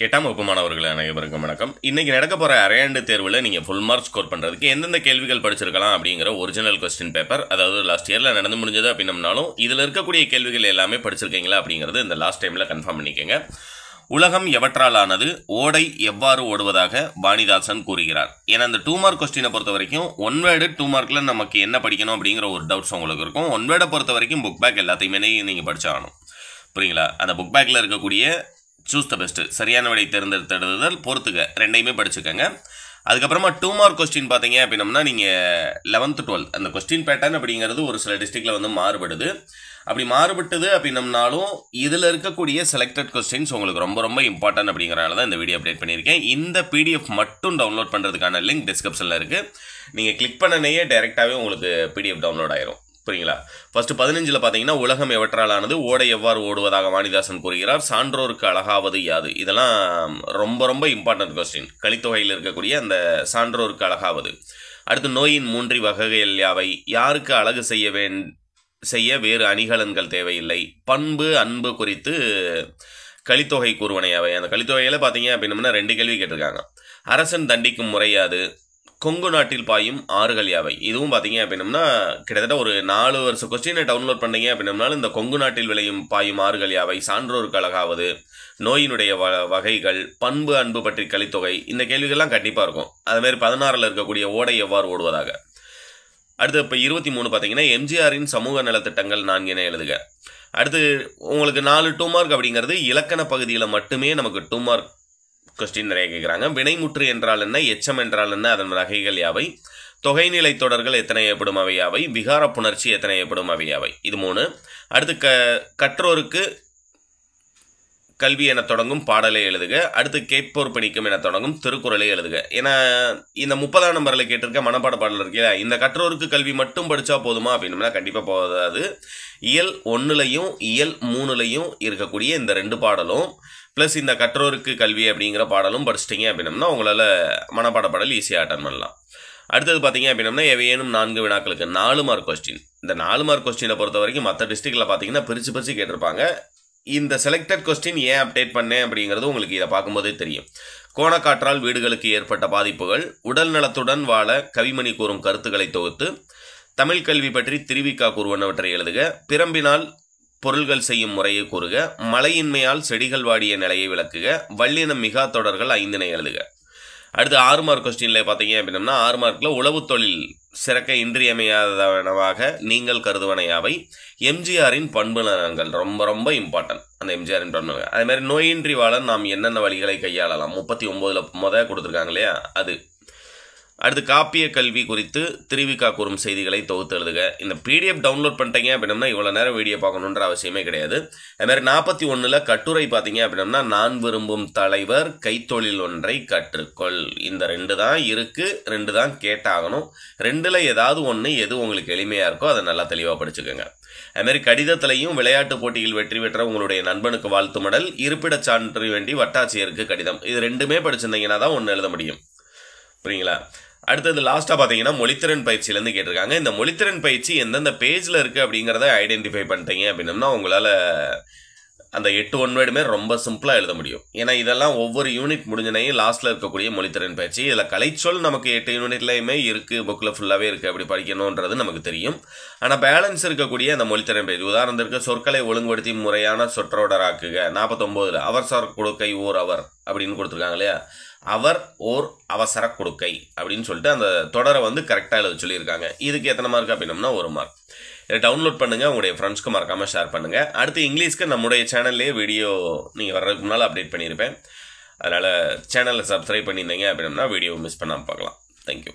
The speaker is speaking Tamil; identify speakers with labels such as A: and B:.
A: எட்டாம் வகுப்பு மாணவர்களே அனைவருக்கும் வணக்கம். இன்னைக்கு நடக்க போகிற அரையாண்டு தேர்வில் நீங்கள் ஃபுல் மார்க் ஸ்கோர் பண்ணுறதுக்கு எந்தெந்த கேள்விகள் படிச்சிருக்கலாம் அப்படிங்கிற ஒரிஜினல் கொஸ்டின் பேப்பர், அதாவது லாஸ்ட் இயரில் நடந்து முடிஞ்சது அப்படின்னம்னாலும் இதில் இருக்கக்கூடிய கேள்விகள் எல்லாமே படிச்சிருக்கீங்களா அப்படிங்கிறது இந்த லாஸ்ட் டைமில் கன்ஃபார்ம் பண்ணிக்கோங்க. உலகம் எவற்றால் ஆனது, ஓடை எவ்வாறு ஓடுவதாக வாணிதாசன் கூறுகிறார். ஏன்னா இந்த 2 மார்க் கொஸ்டினை பொறுத்த வரைக்கும் 1 வேர்டு 2 மார்க்கில் நமக்கு என்ன படிக்கணும் அப்படிங்கிற ஒரு டவுட்ஸ் உங்களுக்கு இருக்கும். 1 வேர்டை பொறுத்த வரைக்கும் புக் பேக் எல்லாத்தையுமே நீங்கள் படிச்சாகணும். புரியுங்களா? அந்த புக் பேக்கில் இருக்கக்கூடிய சூஸ் த பெஸ்ட்டு, சரியான விடை தேர்ந்தெடுத்தல், பொறுத்துக்க, ரெண்டையுமே படிச்சுக்கோங்க. அதுக்கப்புறமா 2 மார்க் கொஸ்டின் பார்த்தீங்க அப்படின்னம்னா நீங்கள் 11th 12th அந்த கொஸ்டின் பேட்டர்ன் அப்படிங்கிறது ஒரு சில டிஸ்ட்ரிக்டில் வந்து மாறுபடுது. அப்படி மாறுபட்டது அப்படின்னம்னாலும் இதில் இருக்கக்கூடிய செலக்டட் கொஸ்டின்ஸ் உங்களுக்கு ரொம்ப ரொம்ப இம்பார்ட்டன்ட் அப்படிங்கிறனால தான் இந்த வீடியோ அப்டேட் பண்ணியிருக்கேன். இந்த பிடிஎஃப் மட்டும் டவுன்லோட் பண்ணுறதுக்கான லிங்க் டிஸ்கிரிப்ஷனில் இருக்குது. நீங்கள் கிளிக் பண்ணனையே டைரெக்டாகவே உங்களுக்கு பிடிஎஃப் டவுன்லோட் ஆயிரும். புரியுங்களா? ஃபர்ஸ்ட் 15ல் பார்த்தீங்கன்னா உலகம் எவற்றாலானது, ஓடை எவ்வாறு ஓடுவதாக வாணிதாசன் கூறுகிறார், சான்றோருக்கு அழகாவது யாது. இதெல்லாம் ரொம்ப ரொம்ப இம்பார்ட்டன்ட் கொஸ்டின். கலித்தொகையில் இருக்கக்கூடிய அந்த சான்றோருக்கு அழகாவது. அடுத்து நோயின் 3 வகைகள் யாவை, யாருக்கு அழகு செய்ய வேறு அணிகலன்கள் தேவையில்லை, பண்பு அன்பு குறித்து கலித்தொகை கூறுவன யாவை. அந்த கலித்தொகையில் பார்த்தீங்க அப்படின்னம்னா 2 கேள்வி கேட்டிருக்காங்க. அரசன் தண்டிக்கும் முறையாது, கொங்கு நாட்டில் பாயும் ஆறுகள் யாவை. இதுவும் பார்த்தீங்க அப்படின்னம்னா கிட்டத்தட்ட ஒரு 4 வருஷ கொஸ்டினை டவுன்லோட் பண்ணீங்க அப்படின்னம்னாலும் இந்த கொங்கு நாட்டில் பாயும் ஆறுகள் யாவை, சான்றோருக்கு அழகாவது, நோயினுடைய வகைகள், பண்பு அன்பு பற்றி கலித்தொகை, இந்த கேள்விகள்லாம் கண்டிப்பாக இருக்கும். அதுமாதிரி 16ல் இருக்கக்கூடிய ஓடை எவ்வாறு ஓடுவதாக. அடுத்து இப்போ 23 பார்த்தீங்கன்னா எம்ஜிஆரின் சமூக நலத்திட்டங்கள் 4 என எழுதுக. அடுத்து உங்களுக்கு 4 2 மார்க் அப்படிங்கிறது இலக்கண பகுதியில் மட்டுமே நமக்கு 2 மார்க் கொஸ்டின் நிறைய கேட்குறாங்க. வினைமுற்று என்றால் என்ன, எச்சம் என்றால் என்ன, அதன் வகைகள் யாவை, தொகைநிலை தொடர்கள் எத்தனை ஏற்படும் அவை யாவை, விகார புணர்ச்சி எத்தனை ஏற்படும் அவை யாவை. இது 3. அடுத்து கற்றோருக்கு கல்வி என தொடங்கும் பாடலை எழுதுக. அடுத்து கேட்போர் பணிக்கும் என தொடங்கும் திருக்குறளை எழுதுக. ஏன்னா இந்த 30ஆம் நம்பரில் கேட்டிருக்க மனப்பாட பாடல் இருக்கா, இந்த கற்றோருக்கு கல்வி மட்டும் படித்தா போதுமா அப்படின்னா கண்டிப்பாக போதாது. இயல் 1லையும் இயல் 3லையும் இருக்கக்கூடிய இந்த 2 பாடலும் ப்ளஸ் இந்த கற்றோருக்கு கல்வி அப்படிங்கிற பாடலும் படிச்சிட்டிங்க அப்படின்னம்னா உங்களால் மனப்பாட பாடல் ஈஸியாக அட்டன் பண்ணலாம். அடுத்தது பார்த்தீங்க அப்படின்னம்னா எவையேனும் 4 வினாக்களுக்கு 4 மார்க் கொஸ்டின். இந்த 4 மார்க் கொஸ்டினை பொறுத்த வரைக்கும் மற்ற டிஸ்ட்ரிக்டில் பார்த்தீங்கன்னா பிரித்து கேட்டிருப்பாங்க. இந்த செலக்டட் கொஸ்டின் ஏன் அப்டேட் பண்ணேன் அப்படிங்கிறது உங்களுக்கு இதை பார்க்கும்போதே தெரியும். கோணக்காற்றால் வீடுகளுக்கு ஏற்பட்ட பாதிப்புகள், உடல் நலத்துடன் வாழ கவிமணி கூறும் கருத்துக்களை தொகுத்து, தமிழ் கல்வி பற்றி திருவிக்கா கூறுவனவற்றை எழுதுக, பிரம்பினால் பொருள்கள் செய்யும் முறையை கூறுக, மழையின்மையால் செடிகள் வாடிய நிலையை விளக்குக, வல்லினம் மிகா தொடர்கள் 5 எழுதுக. அடுத்து 6 மார்க் கொஸ்டினில் பார்த்தீங்க அப்படின்னம்னா 6 மார்க்கில் உளவு தொழில் சிறக்க இன்றியமையாதவனவாக நீங்கள் கருதுவனையாவை, எம்ஜிஆரின் பண்பு நலன்கள் ரொம்ப ரொம்ப இம்பார்ட்டன்ட். அந்த எம்ஜிஆரின் பண்பு, அதேமாதிரி நோயின்றி வாழ நாம் என்னென்ன வழிகளை கையாளலாம் 39ல் கொடுத்துருக்காங்க இல்லையா அது. அடுத்து காப்பிய கல்வி குறித்து திருவிக்கா கூறும் செய்திகளை தொகுத்து எழுதுக. இந்த பிடிஎஃப் டவுன்லோட் பண்ணிட்டீங்க அப்படின்னா இவ்வளோ நேரம் வீடியோ பார்க்கணுன்ற அவசியமே கிடையாது. அதுமாதிரி 41ல் கட்டுரை பார்த்தீங்க அப்படின்னா நான் விரும்பும் தலைவர், கைத்தொழில் ஒன்றை கற்றுக்கொள். இந்த 2 தான் இருக்குது, 2 தான் கேட்டாகணும். 2ல் ஏதாவது ஒன்று எது உங்களுக்கு எளிமையாக இருக்கோ அதை நல்லா தெளிவாக படிச்சுக்கோங்க. அதுமாதிரி கடிதத்திலையும் விளையாட்டு போட்டியில் வெற்றி பெற்ற உங்களுடைய நண்பனுக்கு வாழ்த்து மடல், இருப்பிடச் சான்று வேண்டி வட்டாட்சியருக்கு கடிதம், இது 2மே படிச்சிருந்தீங்கன்னா தான் ஒன்று எழுத முடியும். புரியுங்களா? அடுத்தது லாஸ்ட்டாக பார்த்தீங்கன்னா மொழித்திறன் பயிற்சியிலேருந்து கேட்டிருக்காங்க. இந்த மொழித்திறன் பயிற்சி எந்தெந்த பேஜில் இருக்குது அப்படிங்கிறத ஐடென்டிஃபை பண்ணிட்டீங்க அப்படின்னம்னா உங்களால் அந்த 8 1 வேர்டுமே ரொம்ப சிம்பிளாக எழுத முடியும். ஏன்னா இதெல்லாம் ஒவ்வொரு யூனிட் முடிஞ்சனையும் லாஸ்ட்டில் இருக்கக்கூடிய மொழித்திறன் பயிற்சி. இதில் கலைச்சொல் நமக்கு 8 யூனிட்லையுமே இருக்குது, புக்கில் ஃபுல்லாகவே இருக்குது, அப்படி படிக்கணுன்றது நமக்கு தெரியும். ஆனால் பேலன்ஸ் இருக்கக்கூடிய அந்த மொழித்திறன் பயிற்சி, உதாரணத்திற்கு சொற்களை ஒழுங்குபடுத்தி முறையான சொற்றொடராக்குக 49ல் அவசர கொடுக்கை ஓர் அவர் அப்படின்னு கொடுத்துருக்காங்க இல்லையா, அவர் ஓர் அவசர கொடுக்கை அப்படின்னு சொல்லிட்டு அந்த தொடரை வந்து கரெக்டாக எழுத சொல்லியிருக்காங்க. இதுக்கு எத்தனை மார்க் அப்படின்னம்னா 1 மார்க். இதை டவுன்லோட் பண்ணுங்கள், உங்களுடைய ஃப்ரெண்ட்ஸ்க்கு மறக்காமல் ஷேர் பண்ணுங்கள். அடுத்து இங்கிலீஷ்க்கு நம்முடைய சேனல்லே வீடியோ நீங்கள் வர்றதுக்கு முன்னால் அப்டேட் பண்ணியிருப்பேன். அதனால் சேனலை சப்ஸ்கிரைப் பண்ணியிருந்தீங்க அப்படின்னா வீடியோ மிஸ் பண்ணாமல் பார்க்கலாம். தேங்க்யூ.